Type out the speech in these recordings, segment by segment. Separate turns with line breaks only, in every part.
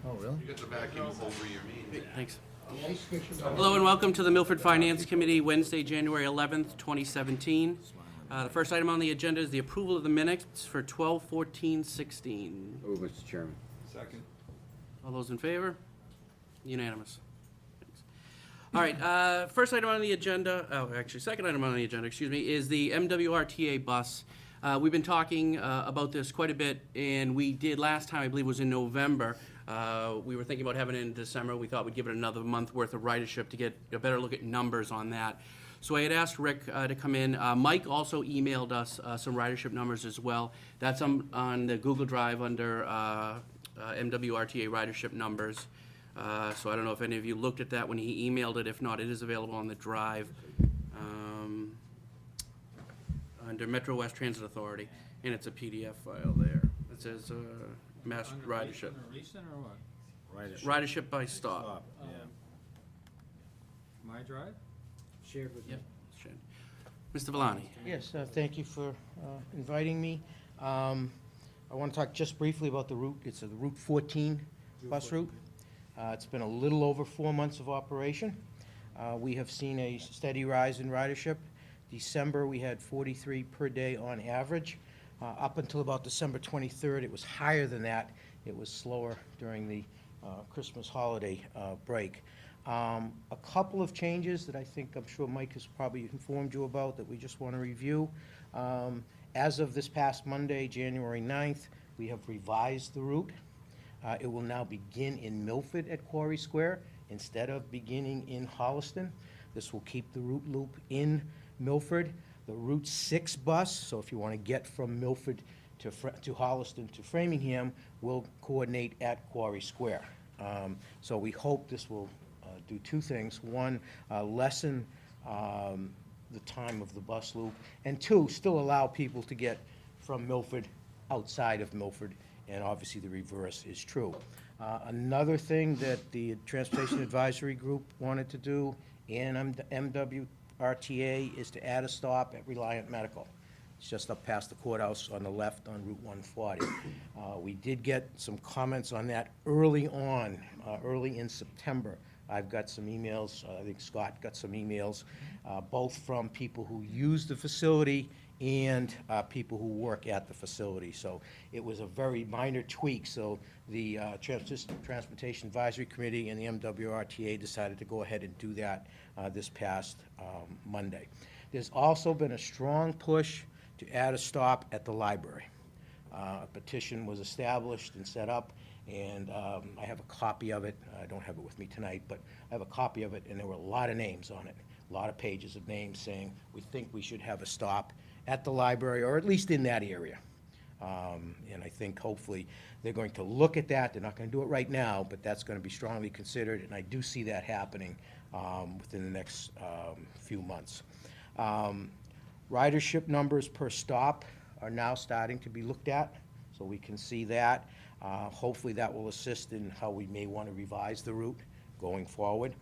Oh, really?
You get the vacuums over your meeting.
Thanks. Hello and welcome to the Milford Finance Committee, Wednesday, January 11th, 2017. The first item on the agenda is the approval of the minutes for 12/14/16.
Move, Mr. Chairman.
Second.
All those in favor? Unanimous. Thanks. All right, first item on the agenda, second item on the agenda, is the MWRTA bus. We've been talking about this quite a bit, and we did last time, I believe, was in November. We were thinking about having it in December. We thought we'd give it another month worth of ridership to get a better look at numbers on that. So I had asked Rick to come in. Mike also emailed us some ridership numbers as well. That's on the Google Drive under MWRTA ridership numbers. So I don't know if any of you looked at that when he emailed it. If not, it is available on the drive under Metro West Transit Authority, and it's a PDF file there. It says mass ridership.
Recent or what?
Ridership by stop.
Yeah. My drive?
Shared with
Yep. Sharon. Mr. Valani.
Yes, thank you for inviting me. I want to talk just briefly about the route. It's the Route 14 bus route. It's been a little over 4 months of operation. We have seen a steady rise in ridership. December, we had 43 per day on average. Up until about December 23rd, it was higher than that. It was slower during the Christmas holiday break. A couple of changes that I'm sure Mike has probably informed you about that we just want to review. As of this past Monday, January 9th, we have revised the route. It will now begin in Milford at Quarry Square instead of beginning in Holliston. This will keep the route loop in Milford. The Route 6 bus, so if you want to get from Milford to Holliston to Framingham, will coordinate at Quarry Square. So we hope this will do two things. One, lessen the time of the bus loop, and two, still allow people to get from Milford outside of Milford, and obviously the reverse is true. Another thing that the Transportation Advisory Group wanted to do and MWRTA is to add a stop at Reliant Medical. It's just up past the courthouse on the left on Route 140. We did get some comments on that early on, early in September. I've got some emails, I think Scott got some emails, both from people who use the facility and people who work at the facility. So it was a very minor tweak. So the Transportation Advisory Committee and the MWRTA decided to go ahead and do that this past Monday. There's also been a strong push to add a stop at the library. A petition was established and set up, and I have a copy of it. I don't have it with me tonight, but I have a copy of it, and there were a lot of names on it, a lot of pages of names saying we think we should have a stop at the library, or at least in that area. And I think hopefully they're going to look at that. They're not going to do it right now, but that's going to be strongly considered, and I do see that happening within the next few months. Ridership numbers per stop are now starting to be looked at, so we can see that. Hopefully that will assist in how we may want to revise the route going forward.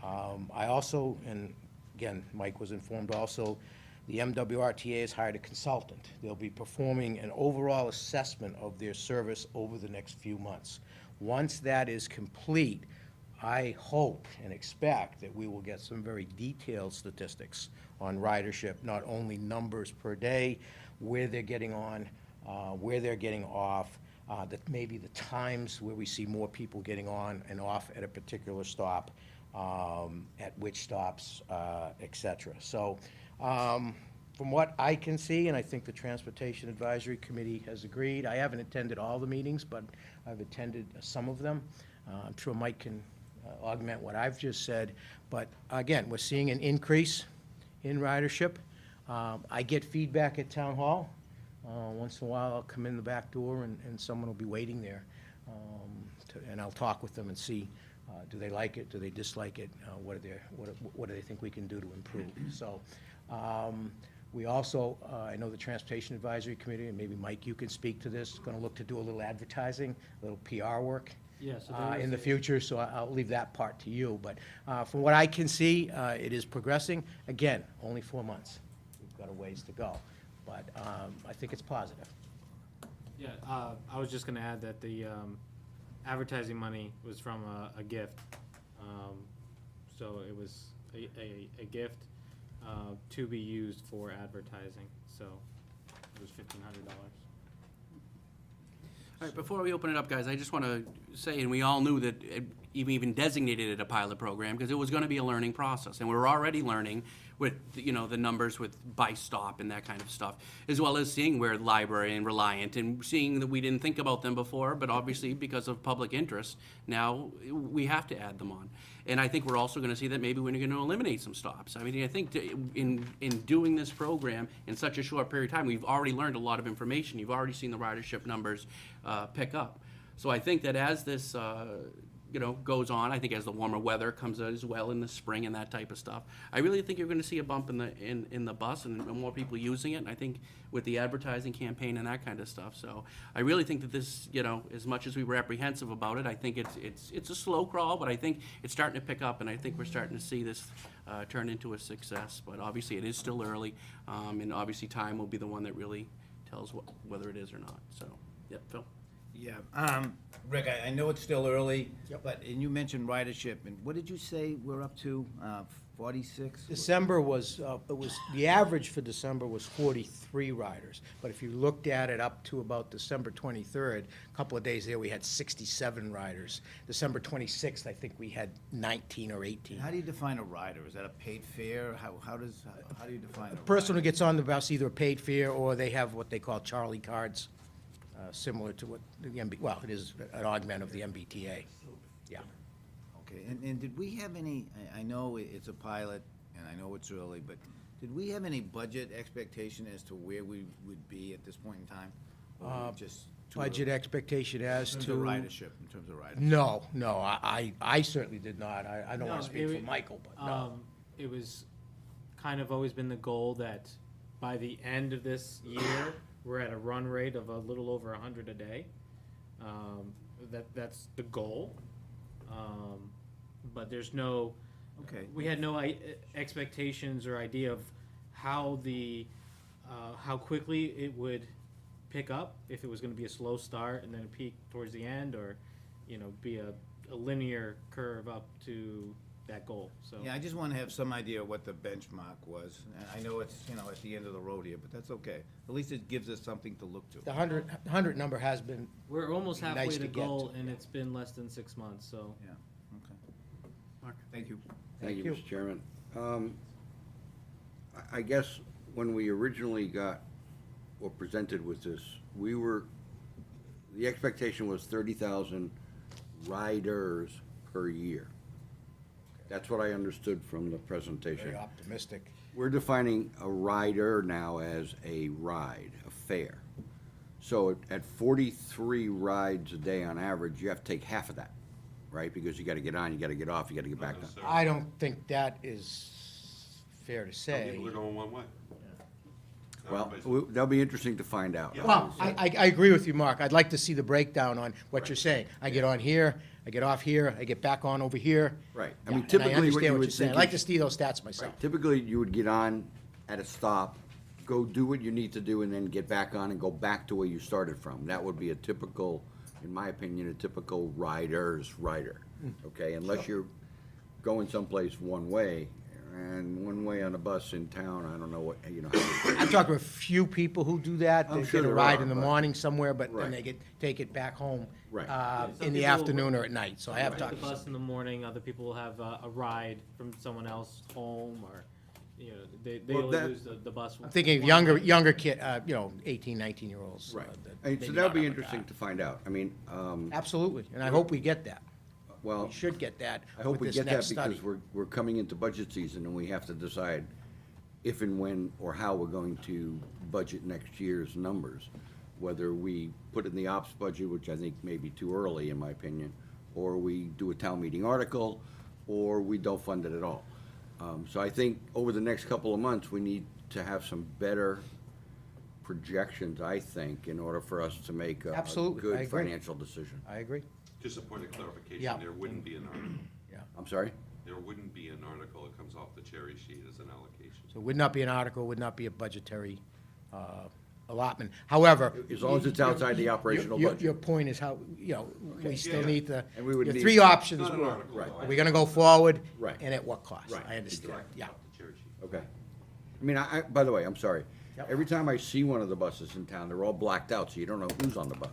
I also, and again, Mike was informed also, the MWRTA has hired a consultant. They'll be performing an overall assessment of their service over the next few months. Once that is complete, I hope and expect that we will get some very detailed statistics on ridership, not only numbers per day, where they're getting on, where they're getting off, that maybe the times where we see more people getting on and off at a particular stop, at which stops, et cetera. So from what I can see, and I think the Transportation Advisory Committee has agreed, I haven't attended all the meetings, but I've attended some of them. I'm sure Mike can augment what I've just said. But again, we're seeing an increase in ridership. I get feedback at Town Hall. Once in a while, I'll come in the back door and someone will be waiting there. And I'll talk with them and see, do they like it? Do they dislike it? What do they think we can do to improve? So we also, I know the Transportation Advisory Committee, and maybe Mike, you can speak to this, going to look to do a little advertising, a little PR work.
Yes.
In the future, so I'll leave that part to you. But from what I can see, it is progressing. Again, only 4 months. We've got a ways to go. But I think it's positive.
Yeah, I was just going to add that the advertising money was from a gift. So it was a gift to be used for advertising, so it was $1,500.
All right, before we open it up, guys, I just want to say, and we all knew that we even designated it a pilot program because it was going to be a learning process, and we're already learning with, you know, the numbers with by stop and that kind of stuff, as well as seeing where Library and Reliant, and seeing that we didn't think about them before, but obviously because of public interest, now we have to add them on. And I think we're also going to see that maybe we're going to eliminate some stops. I mean, I think in doing this program in such a short period of time, we've already learned a lot of information. You've already seen the ridership numbers pick up. So I think that as this goes on, I think as the warmer weather comes out as well in the spring and that type of stuff, I really think you're going to see a bump in the bus and more people using it. And I think with the advertising campaign and that kind of stuff. So I really think that this, as much as we were apprehensive about it, I think it's a slow crawl, but I think it's starting to pick up, and I think we're starting to see this turn into a success. But obviously it is still early, and obviously time will be the one that really tells whether it is or not. So, yep, Phil.
Yeah, Rick, I know it's still early,
Yep.
and you mentioned ridership, and what did you say we're up to, 46?
December was, the average for December was 43 riders. But if you looked at it up to about December 23rd, a couple of days there, we had 67 riders. December 26th, I think we had 19 or 18.
How do you define a rider? Is that a paid fare? How do you define a rider?
Person who gets on the bus, either a paid fare or they have what they call Charlie cards, similar to what the well, it is an augment of the MBTA. Yeah.
Okay, and did we have any, I know it's a pilot, and I know it's early, but did we have any budget expectation as to where we would be at this point in time? Or was it just too
Budget
early?
expectation as
In
to.
terms of ridership.
No, I certainly did not. I don't want
No,
to speak for Michael, but no.
It was kind of always been the goal that by the end of this year, we're at a run rate of a little over 100 a day. That's the goal. But there's no,
Okay.
we had no expectations or idea of how how quickly it would pick up, if it was gonna be a slow start and then a peak towards the end, or, be a linear curve up to that goal, so.
Yeah, I just want to have some idea of what the benchmark was. And I know it's, at the end of the road here, but that's okay. At least it gives us something to look to.
The 100 number has been,
We're almost halfway
Nice
to
to get
goal,
to,
and
yeah.
it's been less than 6 months, so.
Yeah, okay.
Mark?
Thank you.
Thank
Thank
you.
you, Mr. Chairman. I guess when we originally got or presented with this, the expectation was 30,000 riders per year. That's what I understood from the presentation.
very optimistic.
We're defining a rider now as a ride, a fare. So at 43 rides a day on average, you have to take half of that, right? Because you gotta get on, you gotta get off, you gotta get back on.
I don't think that is fair to
Some
say.
people are going one way.
Well,
Everybody's-
that'll be interesting to find out.
Yeah.
Well, I agree with you, Mark. I'd like to see the breakdown on what you're saying. I get on here, I get off here, I get back on over here.
Right. I
Yeah,
mean,
and
typically what
understand
you
what
would
you're saying.
think
I'd like to
is-
see those stats myself.
Typically, you would get on at a stop, go do what you need to do, and then get back on and go back to where you started from. That would be a typical, in my opinion, a typical rider's rider, okay? Unless you're going someplace one way, and one way on a bus in town, I don't know what,
I'm talking with a few people who do that.
I'm
They
sure
get a
there
ride
are,
in the
but-
morning somewhere, but then
Right.
they take it back home
Right.
Some
in the
people-
afternoon or at night. So I have
Take
talked
the
to some.
bus in the morning, other people will have a ride from someone else home, or, they
Well,
only
that-
use the bus.
I'm thinking of
one way.
younger kid, 18, 19-year-olds.
Right.
that
And
maybe
so that'll
not
be
up with
interesting
that.
to find out. I mean,
Absolutely, and I hope we get that.
well,
We should get that
I hope
with
we
this
get that
next study.
because we're coming into budget season and we have to decide if and when or how we're going to budget next year's numbers. Whether we put it in the ops budget, which I think may be too early in my opinion, or we do a town meeting article, or we don't fund it at all. So I think over the next couple of months, we need to have some better projections, I think, in order for us to make a
Absolutely, I
good
agree.
financial decision.
I agree.
Just a point of clarification,
Yeah.
there wouldn't be an article.
I'm sorry?
There wouldn't be an article that comes off the cherry sheet as an allocation.
So it would not be an article, would not be a budgetary allotment. However.
As long as it's outside the operational budget.
Your point is how, we still need the,
And we would
your
need-
three options
Not an
were,
article,
Right.
are we gonna go forward?
Right.
And at what cost?
Right.
I understand, yeah.
Cherry sheet.
Okay. I mean, by the way, I'm sorry.
Yep.
Every time I see one of the buses in town, they're all blacked out, so you don't know who's on the bus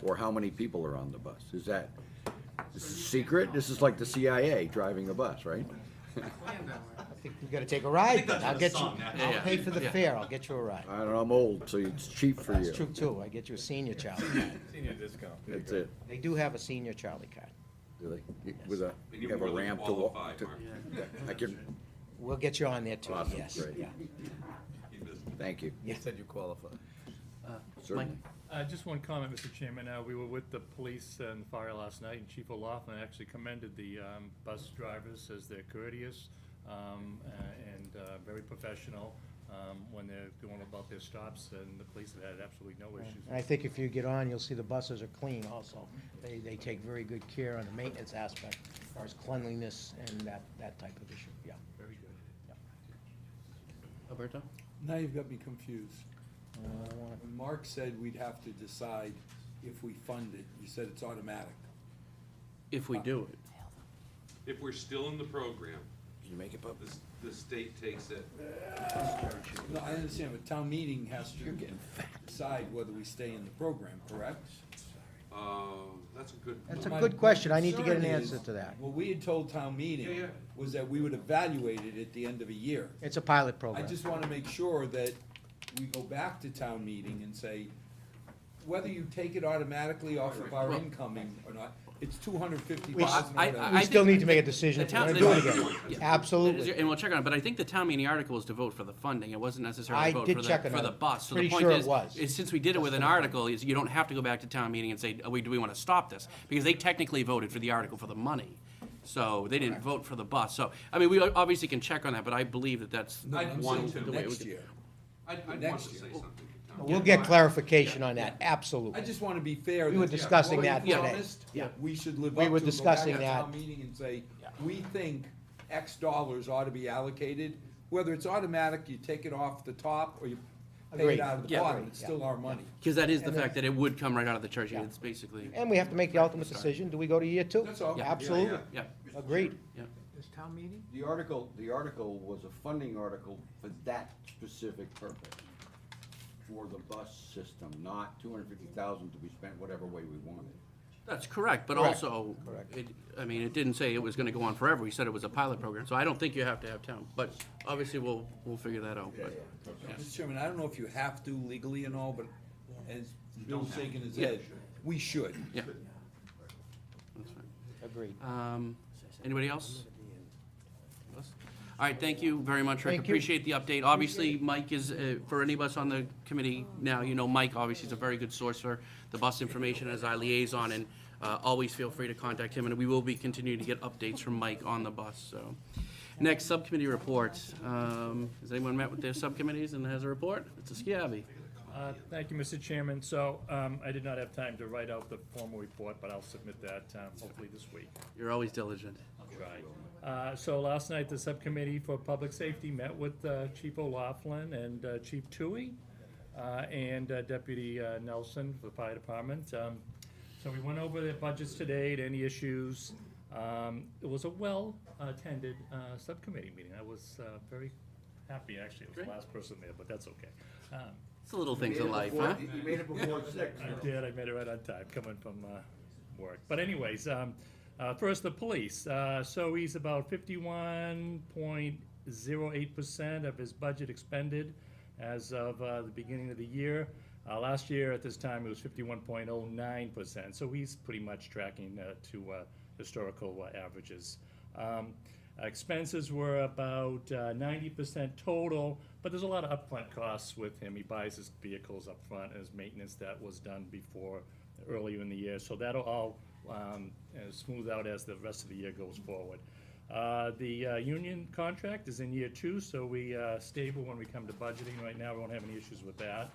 or how many people are on the bus. This is secret? This is like the CIA driving the bus, right?
I think we gotta take a ride, then. I'll get you,
Yeah.
I'll pay for the
Yeah.
fare, I'll get you a ride.
I don't know, I'm old, so it's cheap for
That's
you.
true too, I get you a senior Charlie card.
That's it.
They do have a senior Charlie card.
Do they? With a,
And
you
you're
have a
more than
ramp to walk?
qualified, Mark.
I can,
We'll get you on there too,
Awesome,
yes,
great.
yeah.
You missed it.
thank you,
You said you qualify.
certainly.
Just one comment, Mr. Chairman. We were with the police and fire last night, and Chief O'Loughlin actually commended the bus drivers as they're courteous and very professional when they're going about their stops, and the police have had absolutely no issues.
And I think if you get on, you'll see the buses are clean also. They take very good care on the maintenance aspect, as far as cleanliness and that type of issue, yeah.
Very good.
Alberto?
Now you've got me confused.
I wanna-
When Mark said we'd have to decide if we fund it, you said it's automatic.
If we do it.
If we're still in the program,
Can you make it, Bob?
the state takes it.
No, I understand, but town meeting has to decide whether we stay in the program, correct?
That's a good.
That's a
My-
good question, I need to get an
concern is,
answer to that.
What we had told town
Yeah,
meeting
yeah.
was that we would evaluate it at the end of a year.
It's a pilot
I
program.
just wanna make sure that we go back to town meeting and say, whether you take it automatically off of our incoming or not, it's $250
We-
or
I-
whatever.
We still
think
need to make a decision if
the
we're
town-
gonna do it
Yeah.
again. Absolutely.
And we'll check on it, but I think the town meeting article was to vote for the funding, it wasn't necessarily
I
to vote
did
for
check
the,
on
for
that.
the bus. So the
Pretty
point
sure it
is,
was.
since we did it with an article, is you don't have to go back to town meeting and say, do we wanna stop this? Because they technically voted for the article for the money, so they didn't vote for the bus. So, I mean, we obviously can check on that, but I believe that that's
I'm
one.
saying
the way we
next
could-
year.
I'd want
Next
to
year.
say something.
We'll get clarification on that,
I
absolutely.
just wanna be fair.
We were
that
discussing
what we
that today.
promised,
Yeah.
We should live
We
up
were
to, go back
discussing
to
that.
town meeting and say, we think X dollars ought to be allocated, whether it's automatic, you take it off the top, or you pay
Agreed.
it out of the
Yeah.
bottom,
Agreed.
it's still our money.
Cause that is the
And then-
fact that it would come right out of the church,
Yeah.
it's basically,
And we have to make the ultimate decision, do we go to year two?
That's all.
Yeah.
Absolutely,
yeah,
agreed.
yeah.
The article was a funding article for that specific purpose, for the bus system, not 250,000 to be spent whatever way we wanted.
That's correct, but
Correct.
also,
Correct.
I mean, it didn't say it was gonna go on forever, we said it was a pilot program, so I don't think you have to have town, but obviously we'll figure that out, but.
Mr. Chairman, I don't know if you have to legally and all, but as Bill's shaking his
Yeah.
head, we should.
Yeah. That's fine.
Agreed.
Anybody else? All right, thank you very much, Rick.
Thank you.
Appreciate the update. Obviously, Mike is, for any of us on the committee now, you know Mike obviously is a very good source for the bus information as our liaison, and always feel free to contact him, and we will be continuing to get updates from Mike on the bus, so. Next, subcommittee reports. Has anyone met with their subcommittees and has a report? It's a Schiavi.
Thank you, Mr. Chairman. So, I did not have time to write out the formal report, but I'll submit that, hopefully this week.
You're always diligent.
I'll try. So last night, the Subcommittee for Public Safety met with Chief O'Loughlin and Chief Tui and Deputy Nelson for the Fire Department. So we went over their budgets today, and any issues. It was a well-attended subcommittee meeting. I was very happy, actually. I was the last person there, but that's okay.
It's the little things in life, huh?
You made it before 6.
I did, I made it right on time, coming from work. But anyways, first, the police. So he's about 51.08% of his budget expended as of the beginning of the year. Last year at this time, it was 51.09%, so he's pretty much tracking to historical averages. Expenses were about 90% total, but there's a lot of upfront costs with him. He buys his vehicles upfront and his maintenance that was done before, earlier in the year. So that'll all smooth out as the rest of the year goes forward. The union contract is in year 2, so we stable when we come to budgeting. Right now, we won't have any issues with that.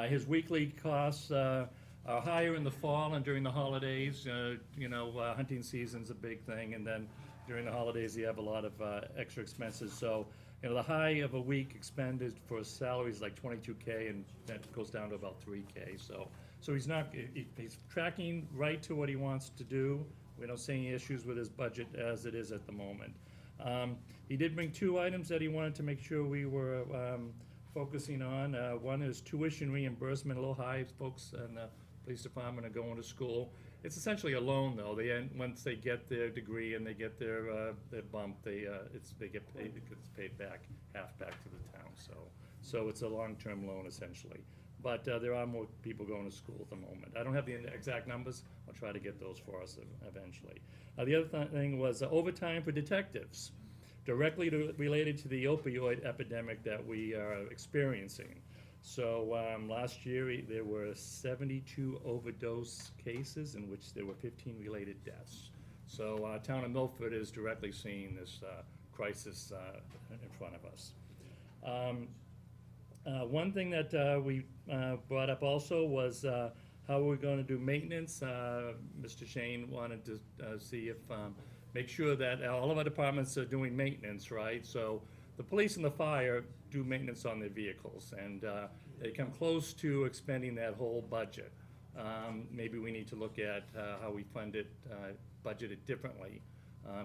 His weekly costs are higher in the fall and during the holidays. Hunting season's a big thing, and then during the holidays, you have a lot of extra expenses. So You know, the high of a week expended for salaries is like 22K, and that goes down to about 3K. So he's not, he's tracking right to what he wants to do. We don't see any issues with his budget as it is at the moment. He did bring 2 items that he wanted to make sure we were focusing on. One is tuition reimbursement, a little high. Folks in the police department are going to school. It's essentially a loan, though. Once they get their degree and they get their bump, they get paid. It gets paid back, half back to the town. So it's a long-term loan essentially. But there are more people going to school at the moment. I don't have the exact numbers. I'll try to get those for us eventually. The other thing was overtime for detectives, directly related to the opioid epidemic that we are experiencing. So last year there were 72 overdose cases in which there were 15 related deaths. So our town of Milford is directly seeing this crisis in front of us. One thing that we brought up also was how we're going to do maintenance. Mr. Shane wanted to see if, make sure that all of our departments are doing maintenance, right? So the police and the fire do maintenance on their vehicles, and they come close to expending that whole budget. Maybe we need to look at how we fund it, budget it differently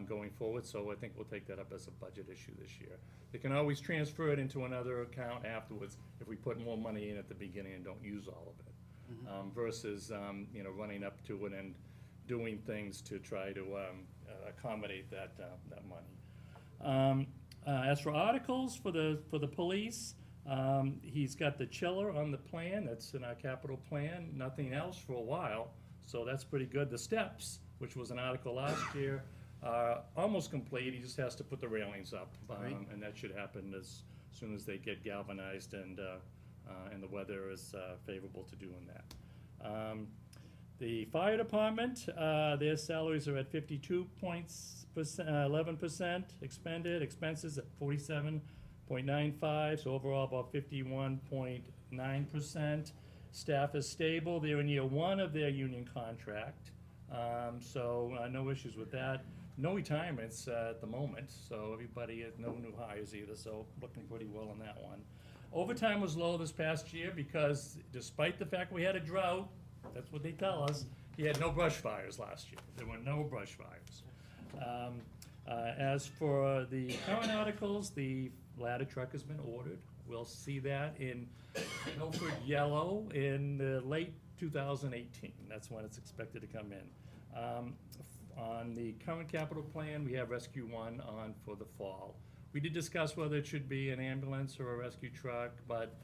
going forward, so I think we'll take that up as a budget issue this year. They can always transfer it into another account afterwards if we put more money in at the beginning and don't use all of it. Versus you know, running up to it and doing things to try to accommodate that money. As for articles for the police, he's got the chiller on the plan. That's in our capital plan. Nothing else for a while, so that's pretty good. The steps, which was an article last year, are almost complete. He just has to put the railings up, and that should happen as soon as they get galvanized and the weather is favorable to doing that. The fire department, their salaries are at 11% expended, expenses at 47.95, so overall about 51.9%. Staff is stable. They're in year 1 of their union contract, so no issues with that. No retirements at the moment, so everybody, no new hires either, so looking pretty well on that one. Overtime was low this past year because despite the fact we had a drought, that's what they tell us, he had no brush fires last year. There were no brush fires. As for the current articles, the ladder truck has been ordered. We'll see that in Milford yellow in late 2018. That's when it's expected to come in. On the current capital plan, we have Rescue 1 on for the fall. We did discuss whether it should be an ambulance or a rescue truck, but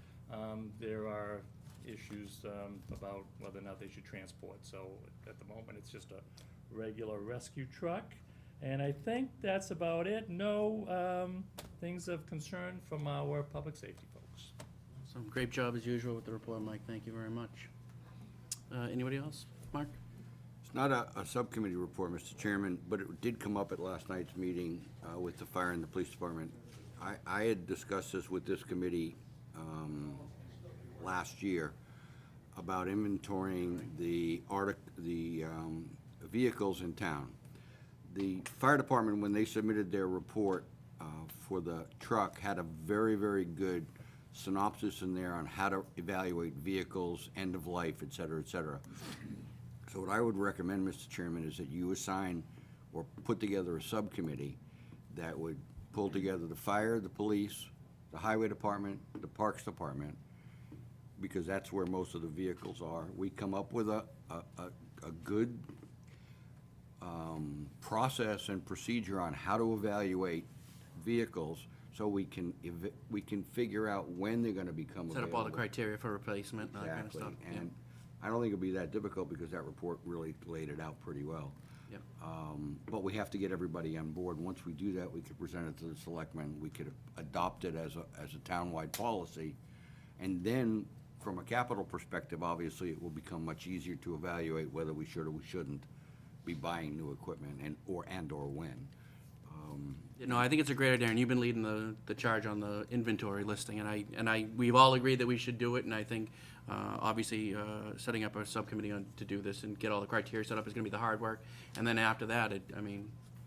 there are issues about whether or not they should transport. So at the moment, it's just a regular rescue truck. And I think that's about it. No things of concern from our public safety folks.
So great job as usual with the report, Mike. Thank you very much. Anybody else? Mark?
It's not a subcommittee report, Mr. Chairman, but it did come up at last night's meeting with the fire and the police department. I had discussed this with this committee last year about inventorying the vehicles in town. The fire department, when they submitted their report for the truck, had a very, very good synopsis in there on how to evaluate vehicles, end of life, et cetera, et cetera. So what I would recommend, Mr. Chairman, is that you assign or put together a subcommittee that would pull together the fire, the police, the highway department, the parks department, because that's where most of the vehicles are. We come up with a good process and procedure on how to evaluate vehicles, so we can figure out when they're gonna become available.
Set up all the criteria for replacement, and that kind of stuff.
Exactly, and I don't think it'll be that difficult because that report really laid it out pretty well.
Yep.
But we have to get everybody on board. Once we do that, we could present it to the selectmen. We could adopt it as a townwide policy. And then, from a capital perspective, obviously, it will become much easier to evaluate whether we should or we shouldn't be buying new equipment and or when.
No, I think it's a great idea, and you've been leading the charge on the inventory listing, and we've all agreed that we should do it, and I think, obviously, setting up a subcommittee to do this and get all the criteria set up is gonna be the hard work, and then after that,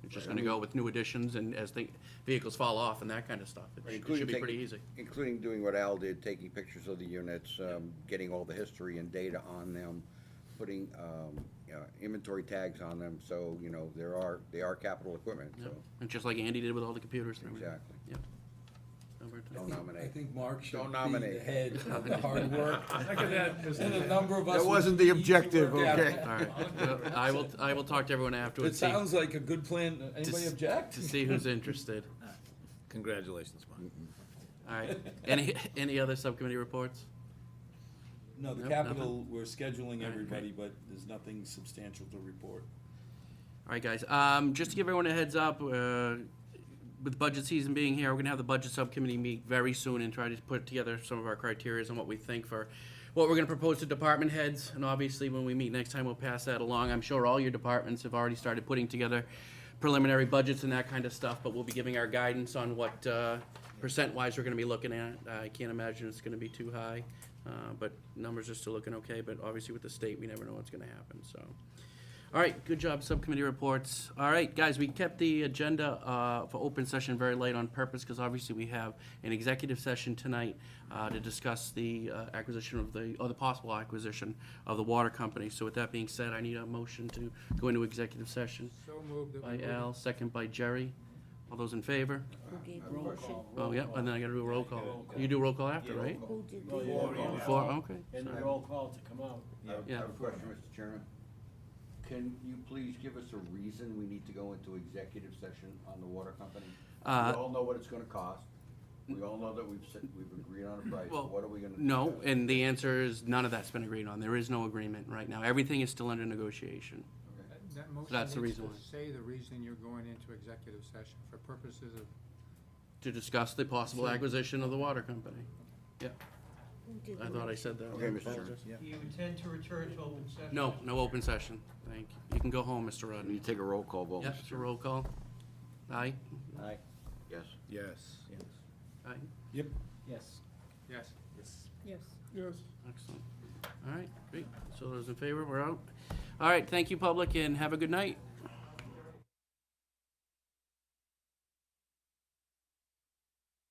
It's just gonna go with new additions and as the vehicles fall off and that kind of stuff. It should be pretty easy.
Including doing what Al did, taking pictures of the units, getting all the history and data on them, putting, inventory tags on them, so, you know, they are capital equipment, so,
And just like Andy did with all the computers and everything.
exactly.
Yep. Alberto?
Don't
I
nominate.
think Mark should
Don't
be
nominate.
the head of the hard work.
Second that, Mr.
And a number of us.
That
would
wasn't the
each
objective,
work out.
okay?
All right. Well, I will talk to everyone
It
afterwards, see,
sounds like a good plan. Anybody
s-
object?
to see who's interested.
Congratulations, Mark.
All right. Any other subcommittee reports?
No, the
Nope,
capital, we're scheduling
right,
everybody, but there's nothing substantial to report.
All right, guys, just to give everyone a heads up, with budget season being here, we're gonna have the budget subcommittee meet very soon and try to put together some of our criteria and what we think for what we're gonna propose to department heads, and obviously, when we meet next time, we'll pass that along. I'm sure all your departments have already started putting together preliminary budgets and that kind of stuff, but we'll be giving our guidance on what, percent-wise we're gonna be looking at. I can't imagine it's gonna be too high, but numbers are still looking okay, but obviously with the state, we never know what's gonna happen, so. All right, good job, subcommittee reports. All right, guys, we kept the agenda for open session very late on purpose, because obviously we have an executive session tonight to discuss the acquisition of or the possible acquisition of the water company. So with that being said, I need a motion to go into executive session.
So moved. that
By
we
Al, second by Jerry. All those in favor?
Who gave the motion?
Oh, yeah, and then I gotta do a roll call. You do a roll call after, right?
Who did the?
Before, okay.
And the
sorry.
roll call to come out.
I
Yeah.
have a question, Mr. Chairman. Can you please give us a reason we need to go into executive session on the water company? We all know what it's gonna cost. We all know that we've agreed on a price.
Well,
What are we gonna do?
No, and the answer is none of that's been agreed on. There is no agreement right now. Everything is still under negotiation.
That motion
That's the
needs
reason
to
why.
say the reason you're going into executive session for purposes of,
To discuss the possible acquisition of the water company. Yeah,
Who did
I
the
thought I
motion?
said that.
Okay, Mr. Chairman.
Do you intend to return to open session?
No, no open session. Thank you. You can go home, Mr.
We
Rodney.
need to take a roll call vote,
Yep,
Mr.
it's a
Chairman.
roll call. Aye?
Aye. Yes.
Yes, yes.
Aye.
Yep.
Yes.
yes.
Yes.
Excellent. All right, great. So those in favor, we're out. All right, thank you, public, and have a good night.